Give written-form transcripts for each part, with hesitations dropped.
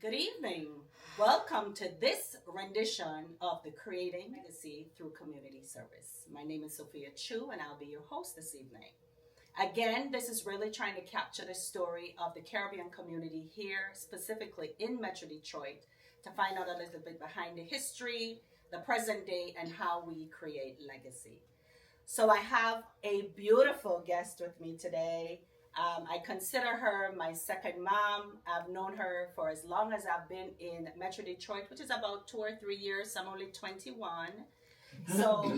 Good evening. Welcome to this rendition of the Creating Legacy through Community Service. My name is Sophia Chu, and I'll be your host this evening. Again, this is really trying to capture the story of the Caribbean community here, specifically in Metro Detroit, to find out a little bit behind the history, the present day, and how we create legacy. So I have a beautiful guest with me today. I consider her my second mom. I've known her for as long as I've been in Metro Detroit, which is about 2 or 3 years. I'm only 21. So,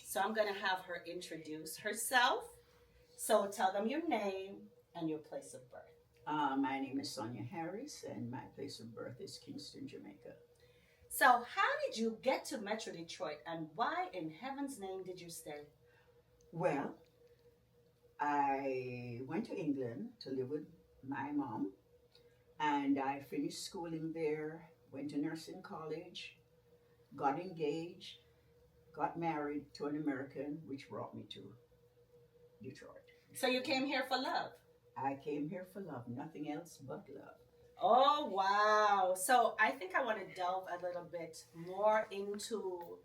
so I'm going to have her introduce herself. So tell them your name and your place of birth. My name is Sonya Harris, and my place of birth is Kingston, Jamaica. So how did you get to Metro Detroit, and why in heaven's name did you stay? Well, I went to England to live with my mom, and I finished schooling there, went to nursing college, got engaged, got married to an American, which brought me to Detroit. So you came here for love? I came here for love, nothing else but love. Oh, wow. So I think I want to delve a little bit more into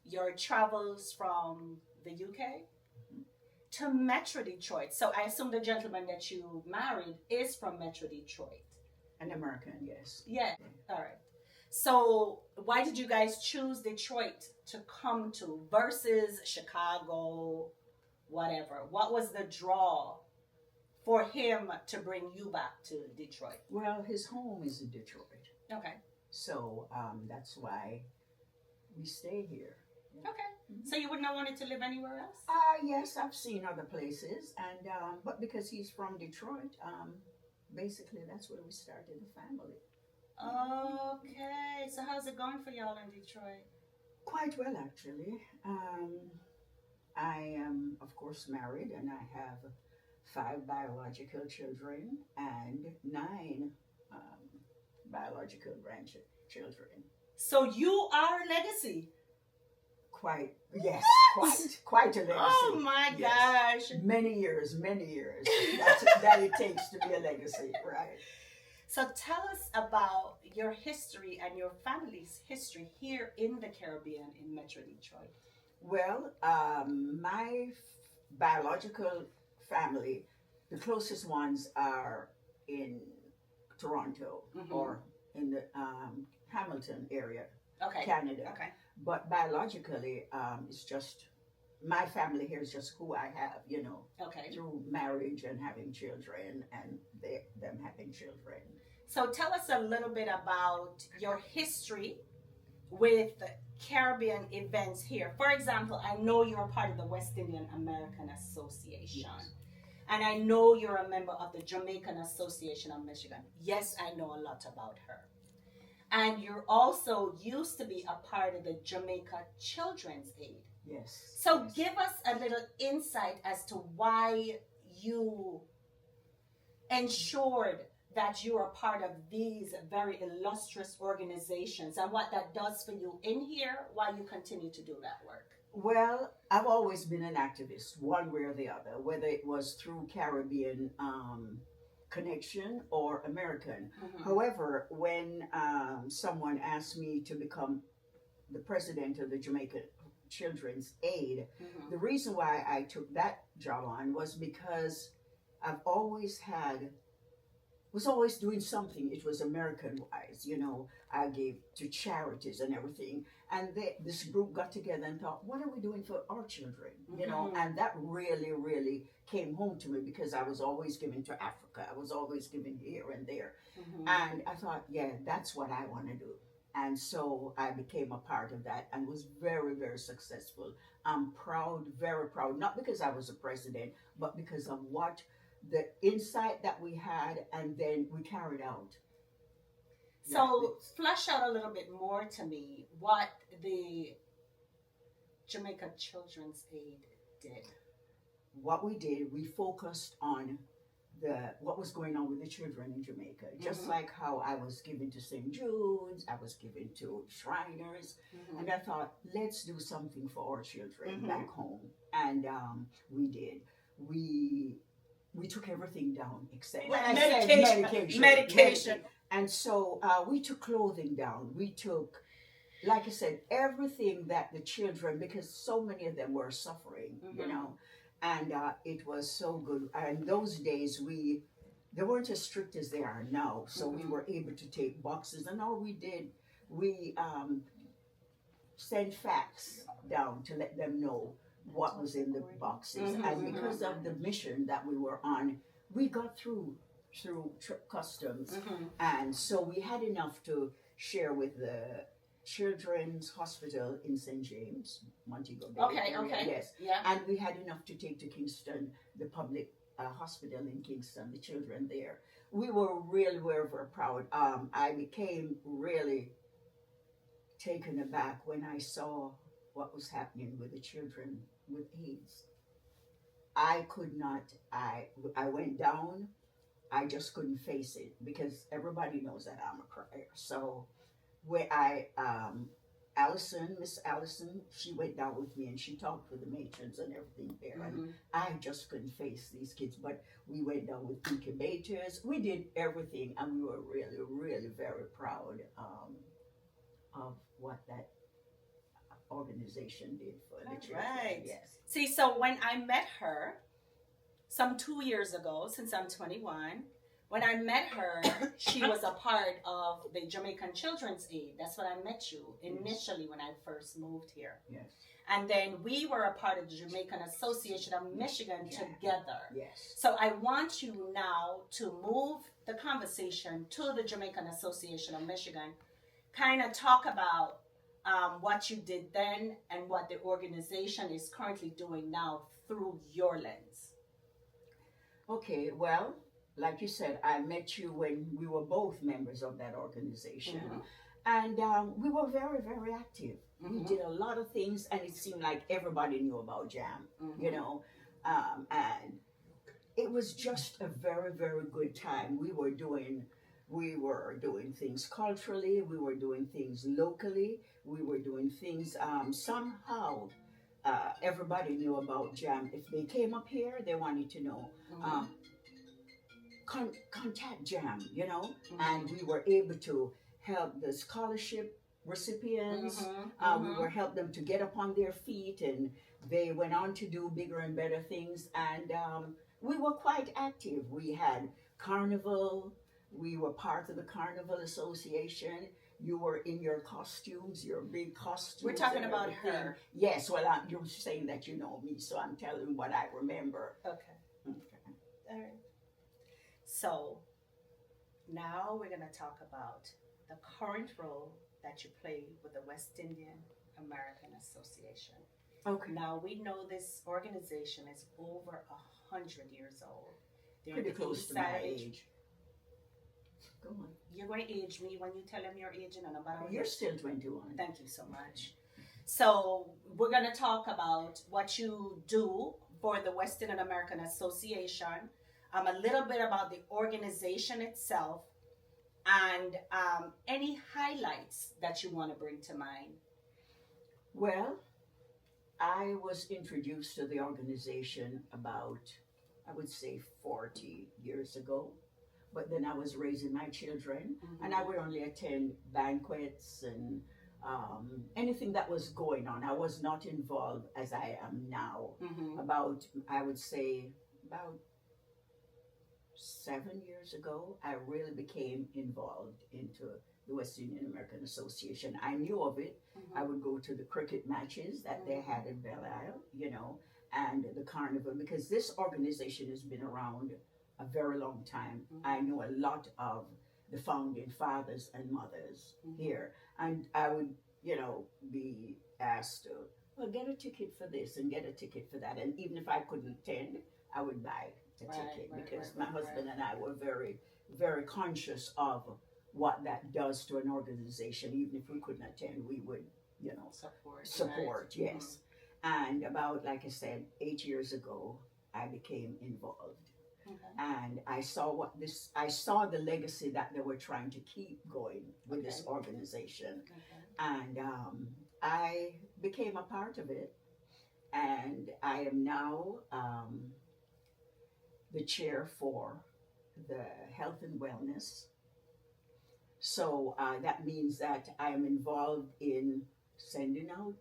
your travels from the UK to Metro Detroit. So I assume the gentleman that you married is from Metro Detroit. An American, yes. Yeah. All right. So why did you guys choose Detroit to come to versus Chicago, whatever? What was the draw for him to bring you back to Detroit? Well, his home is in Detroit, Okay. so that's why we stay here. Okay. So you would not want to live anywhere else? Yes, I've seen other places, and but because he's from Detroit, basically that's where we started the family. Okay. So how's it going for y'all in Detroit? Quite well, actually. I am, of course, married, and I have 5 biological children and 9 biological grandchildren. So you are legacy. Quite, yes, quite a legacy. Oh my Yes. gosh. Many years. That it takes to be a legacy, right? So tell us about your history and your family's history here in the Caribbean in Metro Detroit. Well, my biological family, the closest ones are in Toronto or in the Hamilton area, Okay. Canada. Okay. But biologically, it's just my family here is just who I have, Okay. through marriage and having children and them having children. So tell us a little bit about your history with Caribbean events here. For example, I know you're a part of the West Indian American Association. Yes. And I know you're a member of the Jamaican Association of Michigan. Yes, I know a lot about her. And you're also used to be a part of the Jamaica Children's Aid. Yes. So yes. give us a little insight as to why you ensured that you are part of these very illustrious organizations and what that does for you in here while you continue to do that work. Well, I've always been an activist, one way or the other, whether it was through Caribbean connection or American. However, when someone asked me to become the president of the Jamaica Children's Aid, the reason why I took that job on was because I've always was always doing something. It was American wise, I gave to charities and everything. And this group got together and thought, what are we doing for our children? And that really, really came home to me because I was always giving to Africa. I was always giving here and there. And I thought, yeah, that's what I want to do. And so I became a part of that and was very, very successful. I'm proud, very proud, not because I was a president, but because of what the insight that we had and then we carried out. So flesh out a little bit more to me what the Jamaica Children's Aid did. What we did, we focused on what was going on with the children in Jamaica. Just like how I was given to St. Jude's, I was given to Shriners, and I thought, let's do something for our children back home. And we did. We took everything down except Medication. And so we took clothing down. We took, like I said, everything that the children, because so many of them were suffering, you know, and it was so good. And those days they weren't as strict as they are now, so we were able to take boxes, and all we did, we sent fax down to let them know what was in the boxes. And because of the mission that we were on, we got through customs, and so we had enough to share with the Children's Hospital in St. James, Montego Bay. Okay, area, okay. yes. Yeah. And we had enough to take to Kingston, the public hospital in Kingston, the children there. We were really, very, very proud. I became really taken aback when I saw what was happening with the children with AIDS. I could not, I went down. I just couldn't face it because everybody knows that I'm a crier. So where Miss Allison, she went down with me and she talked with the matrons and everything there. And I just couldn't face these kids, but we went down with incubators. We did everything, and we were really, really very proud of what that organization did for the children. Right. Yes. See, so when I met her some 2 years ago, since I'm 21, when I met her, she was a part of the Jamaican Children's Aid. That's when I met you initially when I first moved here. Yes. And then we were a part of the Jamaican Association of Michigan together. Yes. So I want you now to move the conversation to the Jamaican Association of Michigan. Kind of talk about what you did then and what the organization is currently doing now through your lens. Okay, well, like you said, I met you when we were both members of that organization. And we were very, very active. We did a lot of things, and it seemed like everybody knew about JAM, you know. And it was just a very, very good time. We were doing things culturally. We were doing things locally. We were doing things somehow. Everybody knew about JAM. If they came up here, they wanted to know. Contact JAM, you know, and we were able to help the scholarship recipients. We were help them to get up on their feet, and they went on to do bigger and better things. And we were quite active. We had carnival. We were part of the Carnival Association. You were in your costumes, your big costumes. We're talking about her. Yes, well, you're saying that you know me, so I'm telling what I remember. Okay. All right. So now we're going to talk about the current role that you play with the West Indian American Association. Okay. Now we know this organization is over 100 years old. They're Pretty close to my age. Go on. You're going to age me when you tell them your age, and I'm about. You're still 21. Thank you so much. So we're going to talk about what you do for the West Indian American Association, a little bit about the organization itself, and any highlights that you want to bring to mind. Well, I was introduced to the organization about, I would say, 40 years ago. But then I was raising my children, and I would only attend banquets and anything that was going on. I was not involved as I am now. About, I would say, about 7 years ago, I really became involved into the West Indian American Association. I knew of it. I would go to the cricket matches that they had in Belle Isle, you know, and the carnival, because this organization has been around a very long time. I know a lot of the founding fathers and mothers here, and I would, you know, be asked to, well, get a ticket for this and get a ticket for that, and even if I couldn't attend, I would buy a ticket because my husband and I were very, very conscious of what that does to an organization. Even if we couldn't attend, we would, you know, support. Yes. And about, like I said, 8 years ago, I became involved. And I saw I saw the legacy that they were trying to keep going with this organization. And I became a part of it. And I am now the chair for the health and wellness. So that means that I am involved in sending out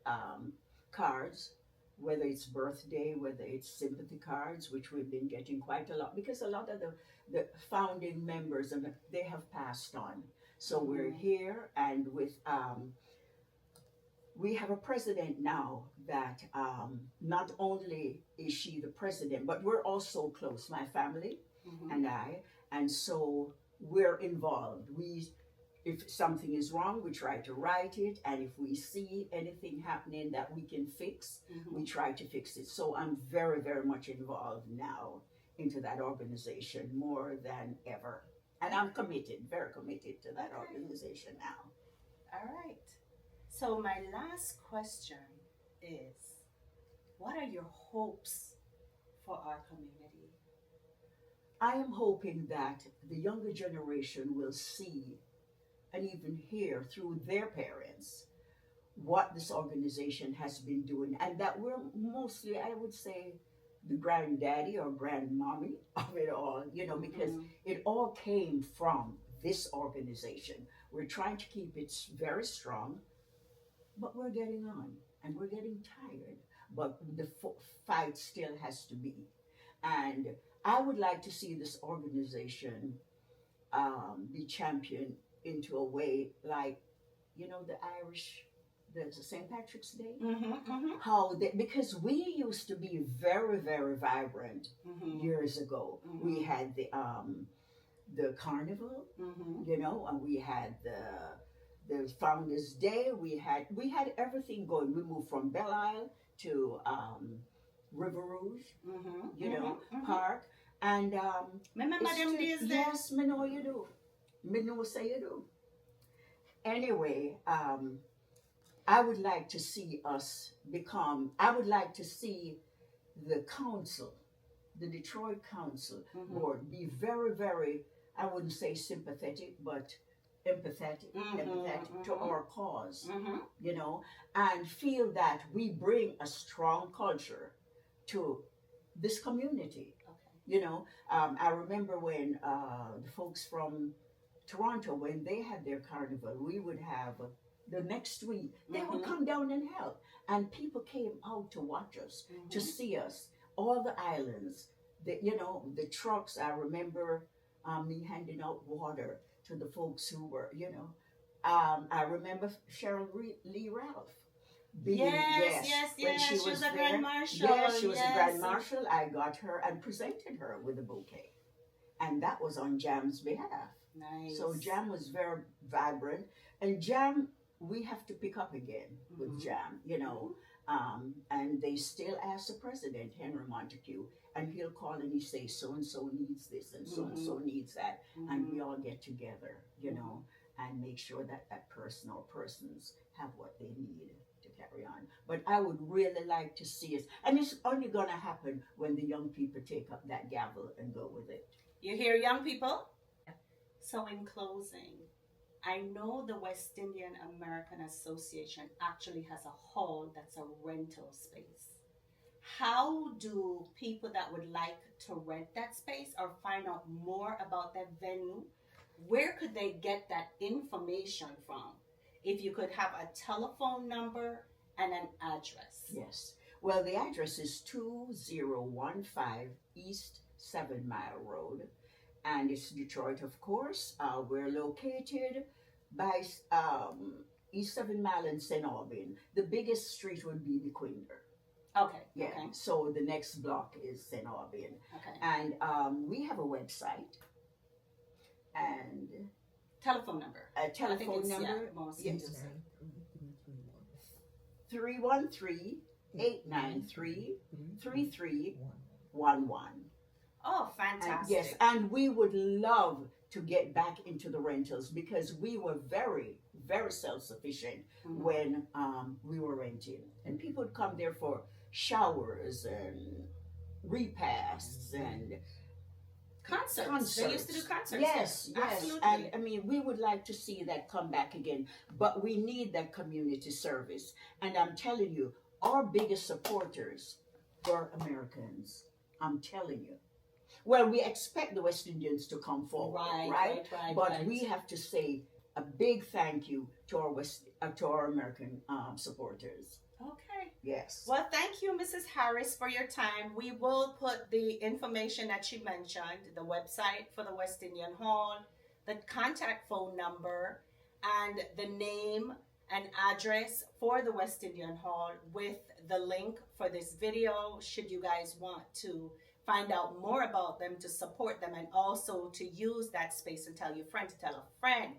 um, cards, whether it's birthday, whether it's sympathy cards, which we've been getting quite a lot because a lot of the founding members and they have passed on. So we're here, and with we have a president now that not only is she the president, but we're also close, my family and I, and so we're involved. We, if something is wrong, we try to write it, and if we see anything happening that we can fix, we try to fix it. So I'm very, very much involved now into that organization more than ever, and I'm committed, very committed to that organization now. All right. So my last question is, what are your hopes for our community? I am hoping that the younger generation will see and even hear through their parents what this organization has been doing, and that we're mostly, I would say, the granddaddy or grandmommy of it all, you know, because it all came from this organization. We're trying to keep it very strong, but we're getting on and we're getting tired. But the fight still has to be. And I would like to see this organization be championed into a way like, you know, the Irish, the St. Patrick's Day. How they, because we used to be very, very vibrant years ago. We had the carnival, you know, and we had the Founders Day. We had everything going. We moved from Belle Isle to River Rouge, you know, Park, and remember them days there? yes, me know you do. Me know say you do. Anyway, I would like to see us become. I would like to see the council, the Detroit Council Board, be very, very. I wouldn't say sympathetic, but empathetic to our cause, you know, and feel that we bring a strong culture to this community. You know, I remember when the folks from Toronto, when they had their carnival, we would have the next week, they would come down and help. And people came out to watch us, to see us, all the islands, you know, the trucks. I remember me handing out water to the folks who were, you know. I remember Cheryl Lee Ralph. When she was a Grand Marshal. Yes, she was a Grand Marshal. I got her and presented her with a bouquet. And that was on Jam's behalf. Nice. So Jam was very vibrant. And Jam, we have to pick up again with Jam, you know. And they still ask the president, Henry Montague, and he'll call and he say, so-and-so needs this and so-and-so needs that. And we all get together, you know, and make sure that that person or persons have what they need to carry on. But I would really like to see us, and it's only going to happen when the young people take up that gavel and go with it. You hear, young people? So in closing, I know the West Indian American Association actually has a hall that's a rental space. How do people that would like to rent that space or find out more about that venue, where could they get that information from? If you could have a telephone number and an address. Yes. Well, the address is 2015 East 7 Mile Road, and it's Detroit, of course. We're located by East 7 Mile and St. Albans. The biggest street would be the Quinder. Okay. Yeah. Okay. So the next block is St. Albans. Okay. And we have a website and Telephone number. a telephone number. Yes. 313-893-3311. Oh, fantastic. Yes, and we would love to get back into the rentals because we were very, very self-sufficient when we were renting. And people would come there for showers and repasts and Concerts. They used to do concerts. Yes, there. yes. Absolutely. And I mean, we would like to see that come back again, but we need that community service. And I'm telling you, our biggest supporters were Americans. I'm telling you. Well, we expect the West Indians to come forward, But right. we have to say a big thank you to our to our American supporters. Okay. Yes. Well, thank you, Mrs. Harris, for your time. We will put the information that she mentioned, the website for the West Indian Hall, the contact phone number, and the name and address for the West Indian Hall with the link for this video should you guys want to find out more about them, to support them, and also to use that space and tell your friend to tell a friend.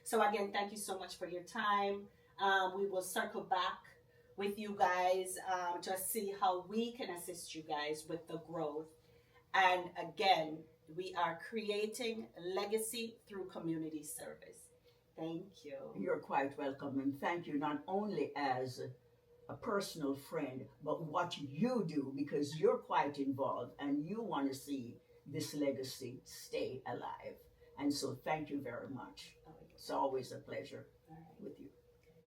So again, thank you so much for your time. We will circle back with you guys to see how we can assist you guys with the growth. And again, we are creating legacy through community service. Thank you. You're quite welcome, and thank you not only as a personal friend, but what you do, because you're quite involved and you want to see this legacy stay alive. And so thank you very much. It's always a pleasure with you.